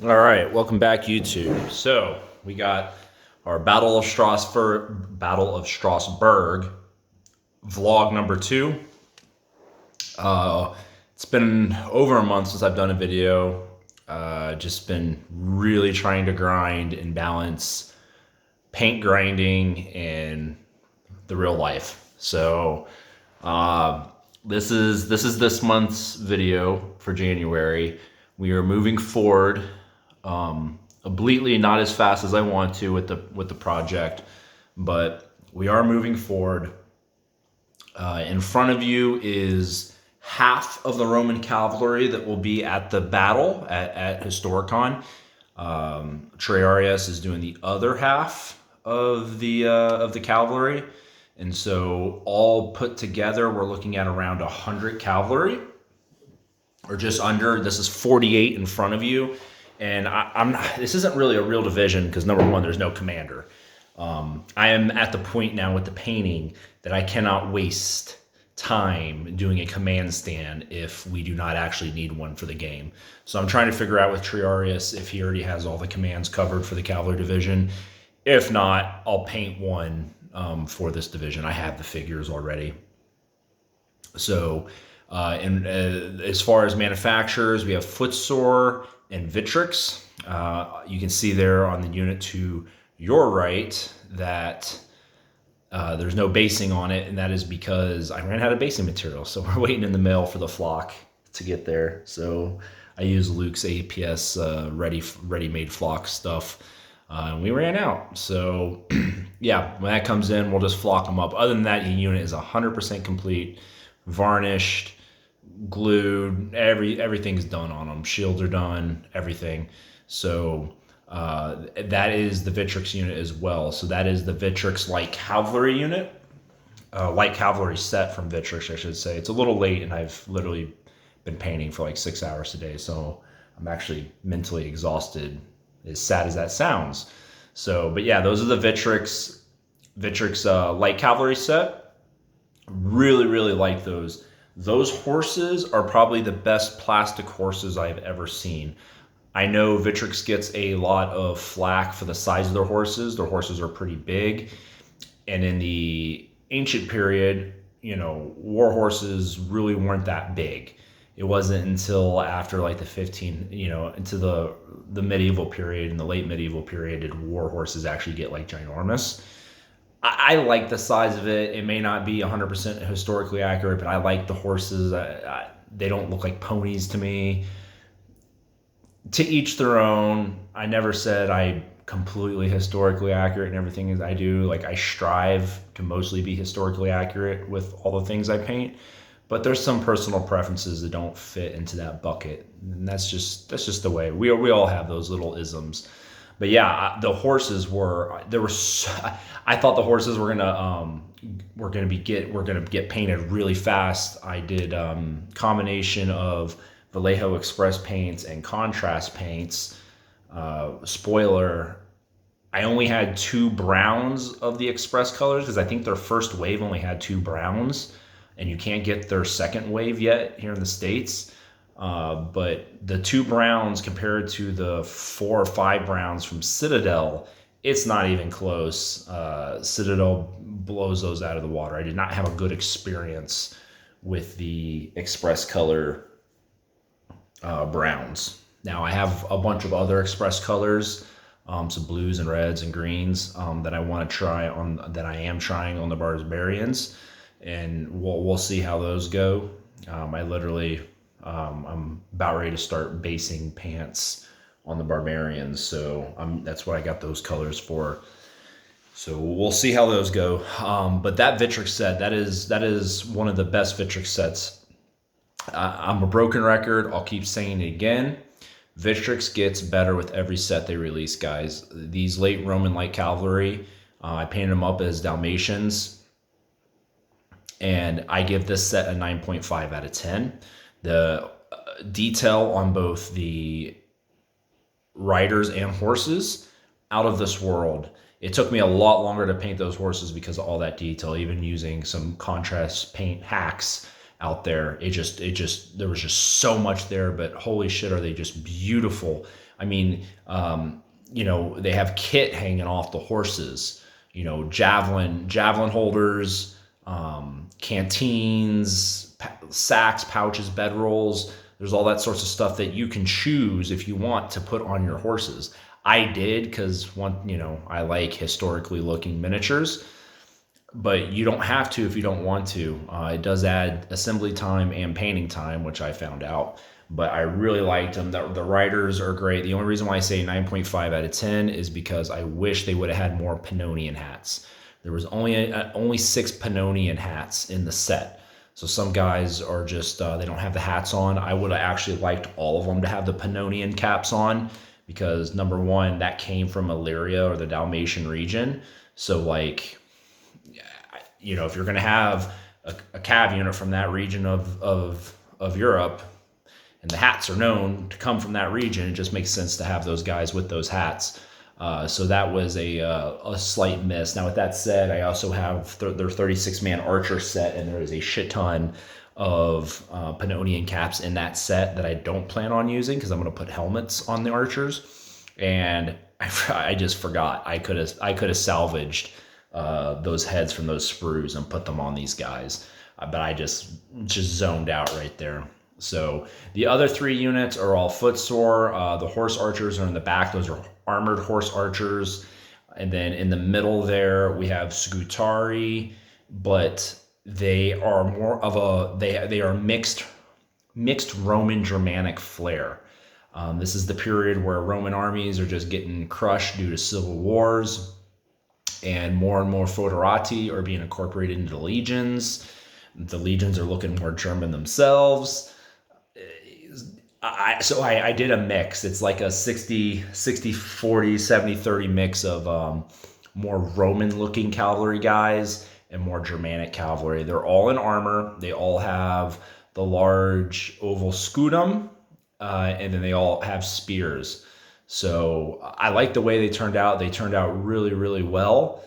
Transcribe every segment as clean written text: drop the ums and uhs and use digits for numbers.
All right, welcome back, YouTube. So we got our Battle of Strasbourg vlog number 2. It's been over a month since I've done a video. Just been really trying to grind and balance paint grinding and the real life. So this month's video for January. We are moving forward obliquely, not as fast as I want to with the project, but we are moving forward. In front of you is half of the Roman cavalry that will be at the battle at Historicon. Triarius is doing the other half of the cavalry, and so all put together, we're looking at around 100 cavalry, or just under. This is 48 in front of you. And I'm not, this isn't really a real division because number one, there's no commander. I am at the point now with the painting that I cannot waste time doing a command stand if we do not actually need one for the game. So I'm trying to figure out with Triarius if he already has all the commands covered for the cavalry division. If not, I'll paint one for this division. I have the figures already. So as far as manufacturers, we have Footsore and Vitrix. You can see there on the unit to your right that there's no basing on it, and that is because I ran out of basing material. So we're waiting in the mail for the flock to get there. So I use Luke's APS ready-made flock stuff. And we ran out. So yeah, when that comes in, we'll just flock them up. Other than that, the unit is 100% complete, varnished, glued, everything's done on them. Shields are done, everything. So that is the Vitrix unit as well. So that is the Vitrix light cavalry unit, light cavalry set from Vitrix, I should say. It's a little late, and I've literally been painting for like 6 hours today, so I'm actually mentally exhausted, as sad as that sounds. So, but yeah, those are the Vitrix light cavalry set. Really like those. Those horses are probably the best plastic horses I've ever seen. I know Vitrix gets a lot of flack for the size of their horses. Their horses are pretty big. And in the ancient period, war horses really weren't that big. It wasn't until after like into the medieval period and the late medieval period did war horses actually get like ginormous. I like the size of it. It may not be 100% historically accurate, but I like the horses. They don't look like ponies to me. To each their own. I never said I completely historically accurate in everything as I do. Like, I strive to mostly be historically accurate with all the things I paint, but there's some personal preferences that don't fit into that bucket, and that's just the way we all have those little isms. But yeah, the horses I thought the horses were gonna get painted really fast. I did combination of Vallejo Express paints and contrast paints. Spoiler, I only had 2 browns of the Express colors because I think their first wave only had 2 browns, and you can't get their second wave yet here in the States. But the 2 browns compared to the 4 or 5 browns from Citadel, it's not even close. Citadel blows those out of the water. I did not have a good experience with the Express color browns. Now I have a bunch of other Express colors, some blues and reds and greens that I want to try on, that I am trying on the Barbarians, and we'll see how those go. I'm about ready to start basing pants on the Barbarians, so that's what I got those colors for. So we'll see how those go. But that Vitrix set, that is one of the best Vitrix sets. I'm a broken record. I'll keep saying it again. Vitrix gets better with every set they release, guys. These late Roman light cavalry, I painted them up as Dalmatians, and I give this set a 9.5 out of 10. The detail on both the riders and horses, out of this world. It took me a lot longer to paint those horses because of all that detail, even using some contrast paint hacks out there. There was just so much there, but holy shit, are they just beautiful. I mean, they have kit hanging off the horses, javelin holders, canteens, sacks, pouches, bedrolls. There's all that sorts of stuff that you can choose if you want to put on your horses. I did because I like historically looking miniatures, but you don't have to if you don't want to. It does add assembly time and painting time, which I found out. But I really liked them. The riders are great. The only reason why I say 9.5 out of 10 is because I wish they would have had more Pannonian hats. There was only 6 Pannonian hats in the set. So some guys are just, they don't have the hats on. I would have actually liked all of them to have the Pannonian caps on because, number one, that came from Illyria or the Dalmatian region. So, like, if you're going to have a cav unit from that region of Europe, and the hats are known to come from that region, it just makes sense to have those guys with those hats. So that was a slight miss. Now, with that said, I also have their 36-man archer set, and there is a shit ton of Pannonian caps in that set that I don't plan on using because I'm going to put helmets on the archers. And I just forgot. I could have salvaged those heads from those sprues and put them on these guys, but I just zoned out right there. So the other 3 units are all footsore. The horse archers are in the back. Those are armored horse archers. And then in the middle there, we have Scutari, but they are more of they are mixed Roman Germanic flair. This is the period where Roman armies are just getting crushed due to civil wars, and more foederati are being incorporated into the legions. The legions are looking more German themselves. I did a mix. It's like a 60, 40, 70, 30 mix of more Roman looking cavalry guys and more Germanic cavalry. They're all in armor. They all have the large oval scutum, and then they all have spears. So I like the way they turned out. They turned out really, really well,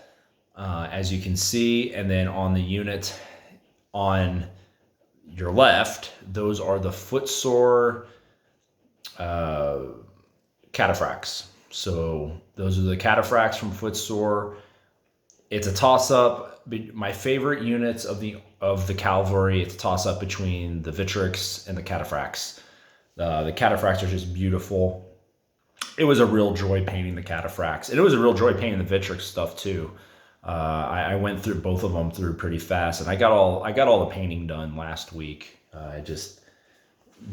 as you can see. And then on the unit on your left, those are the footsore cataphracts. So those are the cataphracts from footsore. It's a toss-up. My favorite units of the cavalry, it's a toss-up between the Vitrix and the cataphracts. The cataphracts are just beautiful. It was a real joy painting the cataphracts, and it was a real joy painting the Vitrix stuff too. I went through both of them through pretty fast, and I got all the painting done last week. I just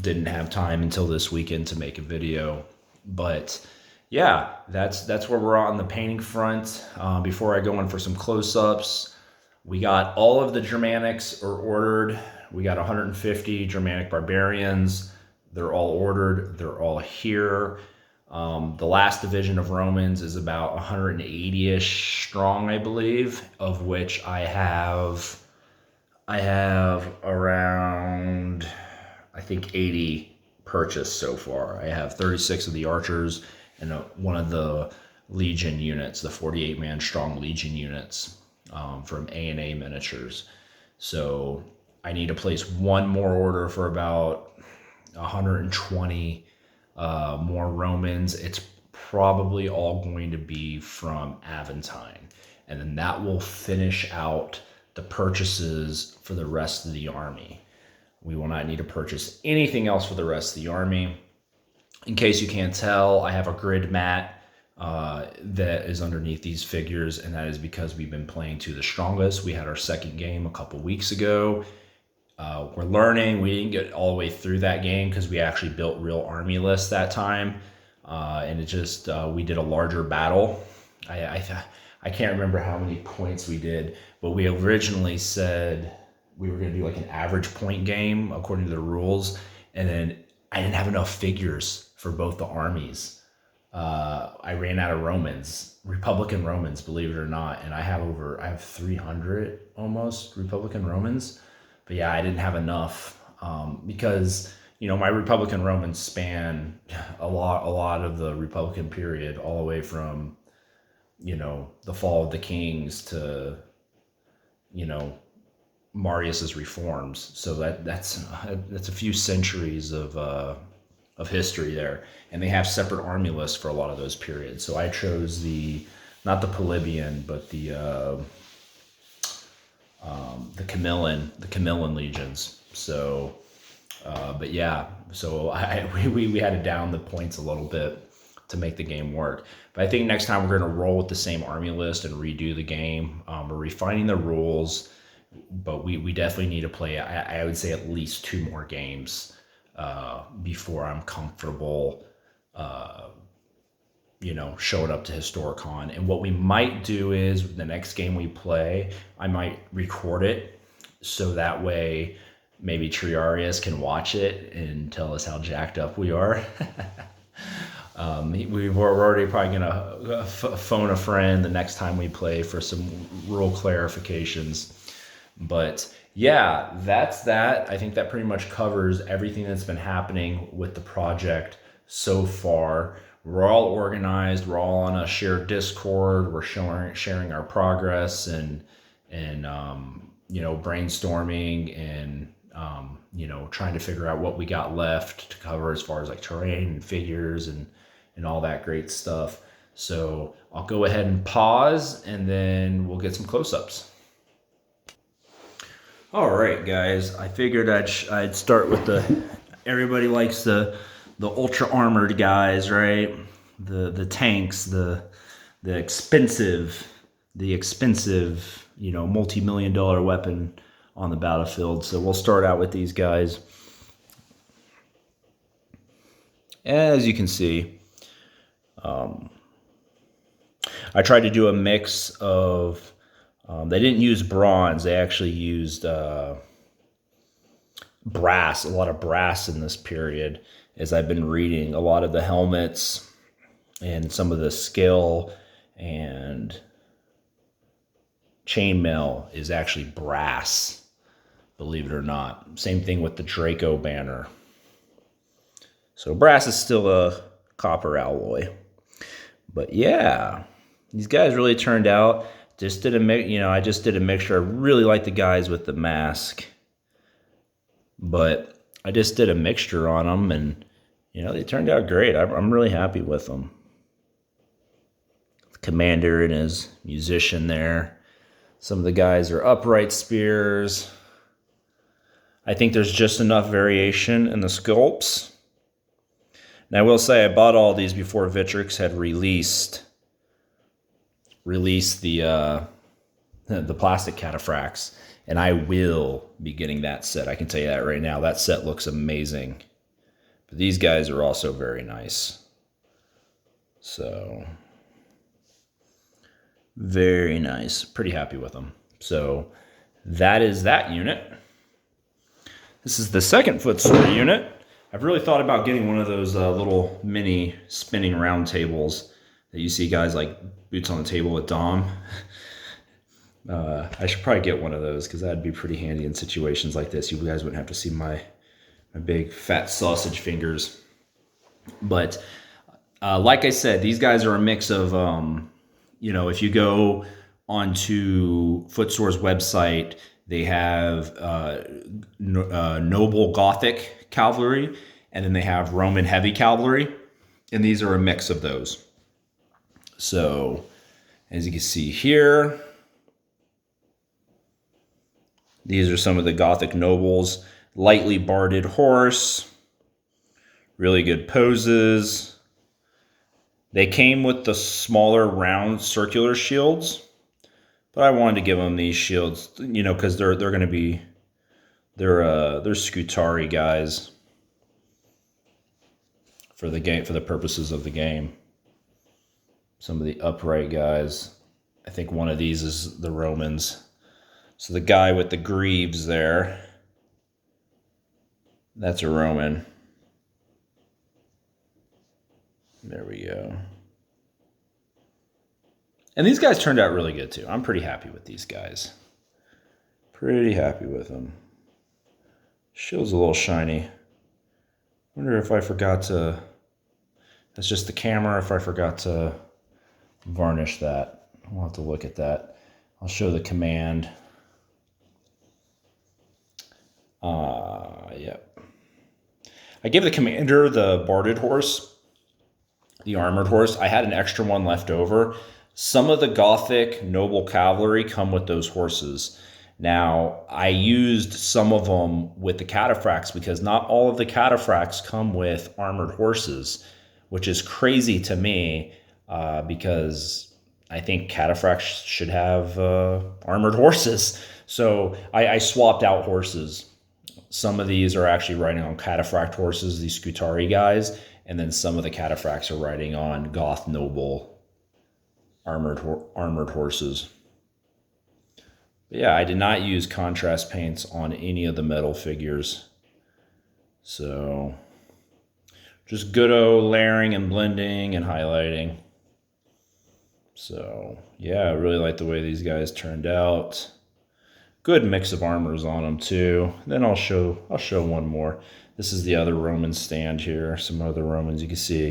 didn't have time until this weekend to make a video, but yeah, that's where we're at on the painting front. Before I go in for some close-ups, we got all of the Germanics are ordered. We got 150 Germanic barbarians. They're all ordered. They're all here. The last division of Romans is about 180-ish strong, I believe, of which I have around, I think, 80 purchased so far. I have 36 of the archers and one of the Legion units, the 48-man strong Legion units from A&A Miniatures. So I need to place one more order for about 120 more Romans. It's probably all going to be from Aventine, and then that will finish out the purchases for the rest of the army. We will not need to purchase anything else for the rest of the army. In case you can't tell, I have a grid mat that is underneath these figures, and that is because we've been playing to the strongest. We had our second game a couple weeks ago. We're learning. We didn't get all the way through that game because we actually built real army lists that time, and it just we did a larger battle. I can't remember how many points we did, but we originally said we were going to do like an average point game according to the rules, and then I didn't have enough figures for both the armies. I ran out of Romans, Republican Romans, believe it or not, and I have 300 almost Republican Romans. But yeah, I didn't have enough because my Republican Romans span a lot of the Republican period, all the way from the fall of the kings to Marius's reforms. So that's a few centuries of history there, and they have separate army lists for a lot of those periods. So I chose not the Polybian, but the Camillan legions. So, but yeah, so we had to down the points a little bit to make the game work. But I think next time we're going to roll with the same army list and redo the game. We're refining the rules, but we definitely need to play, I would say, at least 2 more games before I'm comfortable, showing up to Historicon. And what we might do is the next game we play, I might record it so that way maybe Triarius can watch it and tell us how jacked up we are. We're already probably going to phone a friend the next time we play for some rule clarifications. But yeah, that's that. I think that pretty much covers everything that's been happening with the project so far. We're all organized. We're all on a shared Discord. We're sharing our progress and brainstorming and trying to figure out what we got left to cover as far as like terrain and figures and all that great stuff. So I'll go ahead and pause and then we'll get some close-ups. All right, guys, I figured I'd start with everybody likes the ultra armored guys, right? The tanks, the expensive, multi-million-dollar weapon on the battlefield. So we'll start out with these guys. As you can see, I tried to do a mix of, they didn't use bronze, they actually used brass, a lot of brass in this period. As I've been reading, a lot of the helmets and some of the skill and chainmail is actually brass, believe it or not. Same thing with the Draco banner. So brass is still a copper alloy. But yeah, these guys really turned out. I just did a mixture. I really like the guys with the mask, but I just did a mixture on them, and they turned out great. I'm really happy with them. The commander and his musician there. Some of the guys are upright spears. I think there's just enough variation in the sculpts. Now I will say I bought all these before Vitrix had released the plastic cataphracts, and I will be getting that set. I can tell you that right now. That set looks amazing. But these guys are also very nice. So very nice. Pretty happy with them. So that is that unit. This is the second footsore unit. I've really thought about getting one of those little mini spinning round tables that you see guys like Boots on the Table with Dom. I should probably get one of those because that'd be pretty handy in situations like this. You guys wouldn't have to see my big fat sausage fingers. But like I said, these guys are a mix of, if you go onto Footsore's website, they have noble Gothic cavalry, and then they have Roman heavy cavalry, and these are a mix of those. So, as you can see here, these are some of the Gothic nobles. Lightly barded horse, really good poses. They came with the smaller round circular shields, but I wanted to give them these shields, because they're going to be they're Scutari guys for the game, for the purposes of the game. Some of the upright guys. I think one of these is the Romans. So the guy with the greaves there, that's a Roman. There we go. And these guys turned out really good too. I'm pretty happy with these guys. Pretty happy with them. Shield's a little shiny. Wonder if I forgot to, that's just the camera, if I forgot to varnish that. I'll have to look at that. I'll show the command. Yep. I gave the commander the barded horse, the armored horse. I had an extra one left over. Some of the Gothic noble cavalry come with those horses. Now, I used some of them with the cataphracts because not all of the cataphracts come with armored horses, which is crazy to me because I think cataphracts should have armored horses. So I swapped out horses. Some of these are actually riding on cataphract horses, these Scutari guys, and then some of the cataphracts are riding on Goth noble armored horses. But yeah, I did not use contrast paints on any of the metal figures. So just good old layering and blending and highlighting. So yeah, I really like the way these guys turned out. Good mix of armors on them too. Then I'll show one more. This is the other Roman stand here. Some other Romans you can see.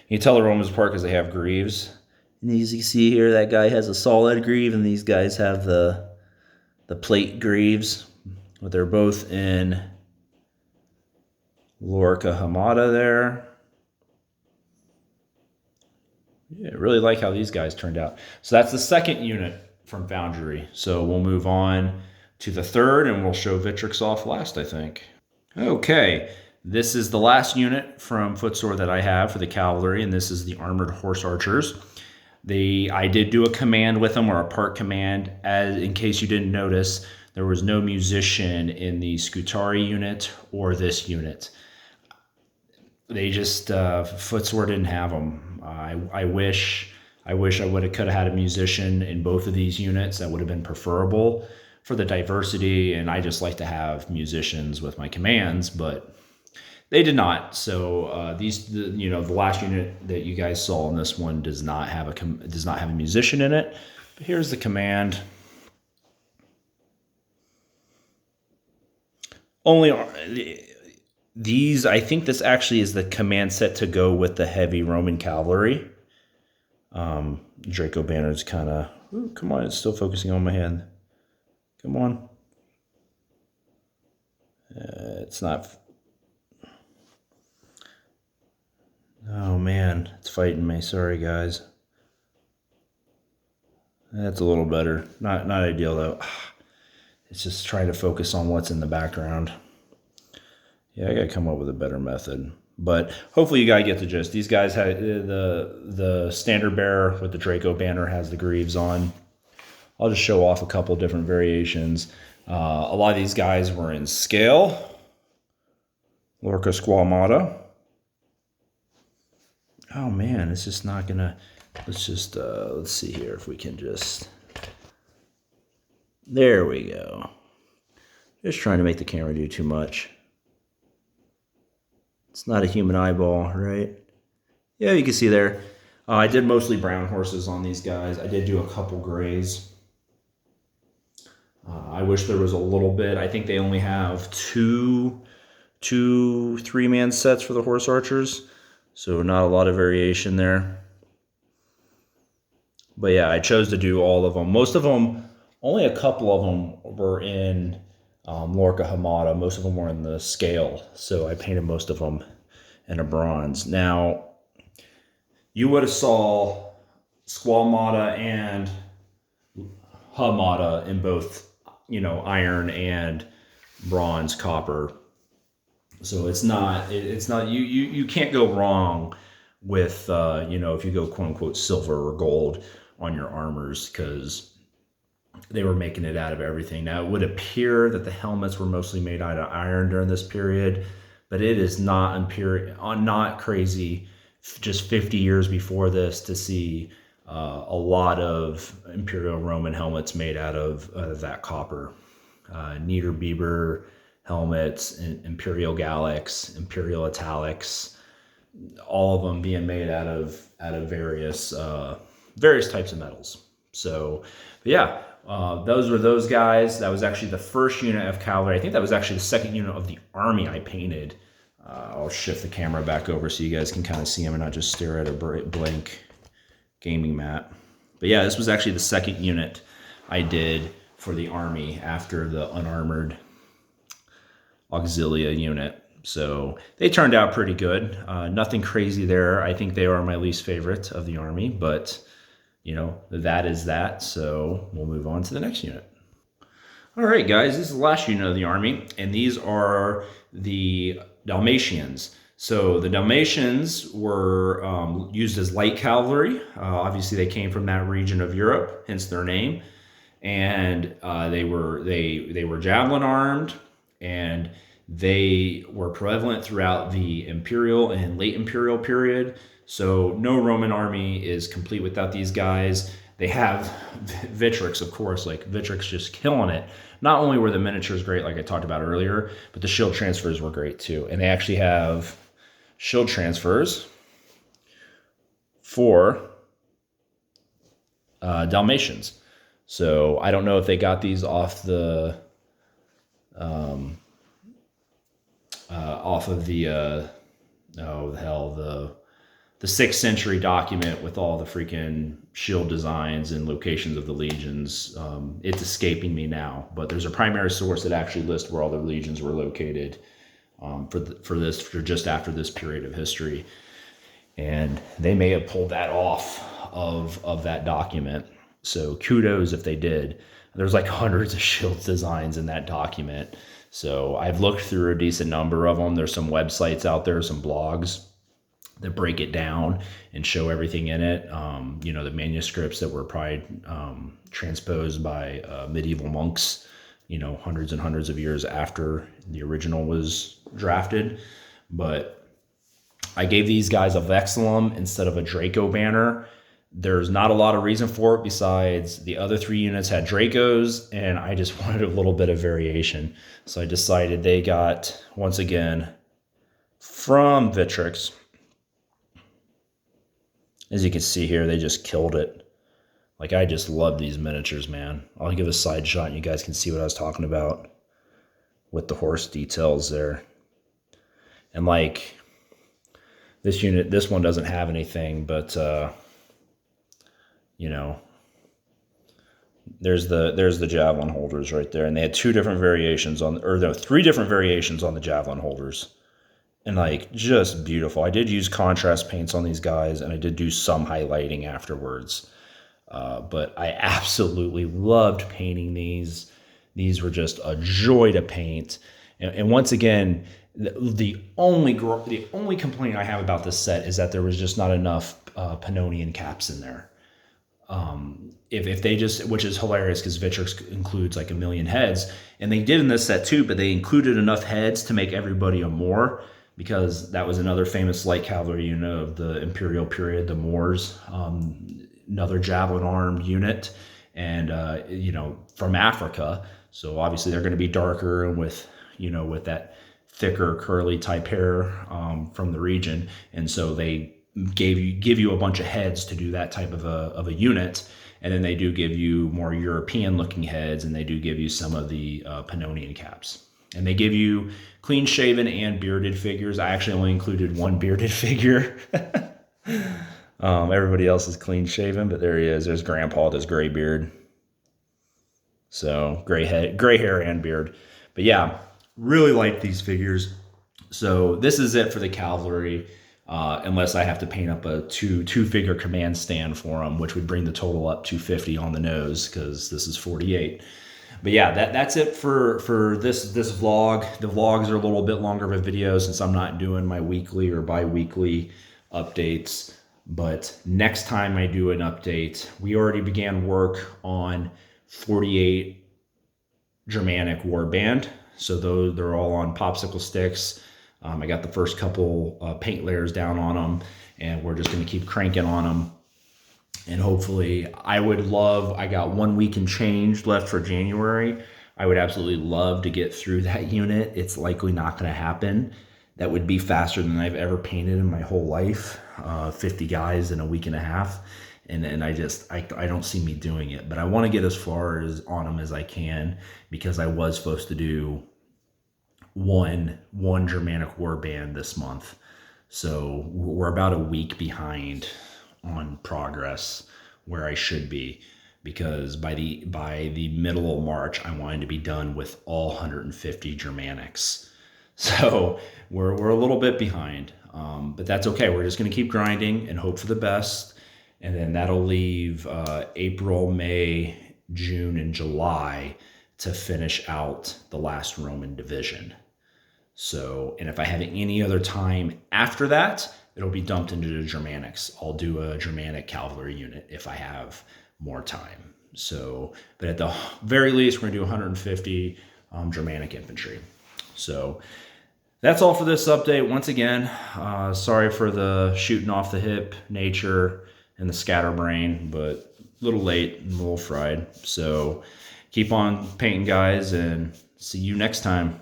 You can tell the Romans apart because they have greaves. And as you can see here, that guy has a solid greave, and these guys have the plate greaves. But they're both in Lorica Hamada there. Yeah, I really like how these guys turned out. So that's the second unit from Foundry. So we'll move on to the third, and we'll show Vitrix off last, I think. Okay, this is the last unit from Footsore that I have for the cavalry, and this is the armored horse archers. I did do a command with them, or a part command, as in case you didn't notice, there was no musician in the Scutari unit or this unit. They just, Footsore didn't have them. I wish I could have had a musician in both of these units. That would have been preferable for the diversity, and I just like to have musicians with my commands, but they did not. So the last unit that you guys saw in this one does not have a musician in it. But here's the command. These, I think this actually is the command set to go with the heavy Roman cavalry. Draco banner's kind of, come on, it's still focusing on my hand. Come on. It's not. Oh man, it's fighting me. Sorry guys. That's a little better. Not ideal though. It's just trying to focus on what's in the background. Yeah, I gotta come up with a better method. But hopefully you guys get the gist. These guys had the standard bearer with the Draco banner has the greaves on. I'll just show off a couple different variations. A lot of these guys were in scale. Lorca Squamata. Oh man, it's just not gonna. Let's see here if we can just. There we go. Just trying to make the camera do too much. It's not a human eyeball, right? Yeah, you can see there. I did mostly brown horses on these guys. I did do a couple grays. I wish there was a little bit. I think they only have two 3-man sets for the horse archers, so not a lot of variation there. But yeah, I chose to do all of them. Most of them, only a couple of them were in Lorca Hamada. Most of them were in the scale, so I painted most of them in a bronze. Now, you would have saw Squamata and Hamada in both, iron and bronze copper. So it's not you can't go wrong with if you go quote unquote silver or gold on your armors, because they were making it out of everything. Now it would appear that the helmets were mostly made out of iron during this period, but it is not crazy just 50 years before this to see a lot of Imperial Roman helmets made out of that copper. Niederbiber helmets, Imperial Gallics, Imperial Italics, all of them being made out of various types of metals. So yeah, those were those guys. That was actually the first unit of cavalry. I think that was actually the second unit of the army I painted. I'll shift the camera back over so you guys can kind of see them and not just stare at a blank gaming mat. But yeah, this was actually the second unit I did for the army after the unarmored Auxilia unit. So they turned out pretty good. Nothing crazy there. I think they are my least favorite of the Army, but that is that. So we'll move on to the next unit. All right, guys, this is the last unit of the Army, and these are the Dalmatians. So the Dalmatians were used as light cavalry. Obviously, they came from that region of Europe, hence their name. And they were javelin armed, and they were prevalent throughout the Imperial and late Imperial period. So no Roman army is complete without these guys. They have Vitrix, of course, like Vitrix just killing it. Not only were the miniatures great, like I talked about earlier, but the shield transfers were great too. And they actually have shield transfers for Dalmatians. So I don't know if they got these off the off of the the 6th century document with all the freaking shield designs and locations of the legions. It's escaping me now, but there's a primary source that actually lists where all the legions were located for just after this period of history, and they may have pulled that off of that document. So kudos if they did. There's like hundreds of shield designs in that document. So I've looked through a decent number of them. There's some websites out there, some blogs that break it down and show everything in it. The manuscripts that were probably transposed by medieval monks, hundreds and hundreds of years after the original was drafted. But I gave these guys a Vexillum instead of a Draco banner. There's not a lot of reason for it besides the other 3 units had Dracos, and I just wanted a little bit of variation. So I decided they got, once again, from Vitrix. As you can see here, they just killed it. Like, I just love these miniatures, man. I'll give a side shot and you guys can see what I was talking about with the horse details there. And like, this one doesn't have anything, but there's the javelin holders right there, and they had 3 different variations on the javelin holders, and like, just beautiful. I did use contrast paints on these guys, and I did do some highlighting afterwards, but I absolutely loved painting these. These were just a joy to paint, and once again, the only complaint I have about this set is that there was just not enough Pannonian caps in there. If they just, which is hilarious because Vitrix includes like 1 million heads, and they did in this set too, but they included enough heads to make everybody a Moor, because that was another famous light cavalry unit of the Imperial period, the Moors, another javelin armed unit, and from Africa. So obviously they're going to be darker and with that thicker curly type hair from the region, and so they give you a bunch of heads to do that type of a unit, and then they do give you more European looking heads, and they do give you some of the Pannonian caps, and they give you clean shaven and bearded figures. I actually only included 1 bearded figure. Everybody else is clean shaven, but there he is. There's Grandpa with his gray beard. So gray hair and beard. But yeah, really like these figures. So this is it for the cavalry. Unless I have to paint up a two-figure command stand for them, which would bring the total up to 50 on the nose, because this is 48. But yeah, that's it for this vlog. The vlogs are a little bit longer of a video since I'm not doing my weekly or bi-weekly updates. But next time I do an update, we already began work on 48 Germanic warband. So they're all on popsicle sticks. I got the first couple paint layers down on them, and we're just going to keep cranking on them. And hopefully, I got 1 week and change left for January. I would absolutely love to get through that unit. It's likely not going to happen. That would be faster than I've ever painted in my whole life. 50 guys in a week and a half. And I don't see me doing it. But I want to get as far on them as I can, because I was supposed to do one Germanic warband this month. So we're about a week behind on progress where I should be, because by the middle of March I wanted to be done with all 150 Germanics. So we're a little bit behind, but that's okay. We're just going to keep grinding and hope for the best. And then that'll leave April, May, June, and July to finish out the last Roman division. So, and if I have any other time after that, it'll be dumped into the Germanics. I'll do a Germanic cavalry unit if I have more time. So, but at the very least, we're going to do 150 Germanic infantry. So that's all for this update. Once again, sorry for the shooting off the hip nature and the scatterbrain, but a little late and a little fried. So keep on painting, guys, and see you next time.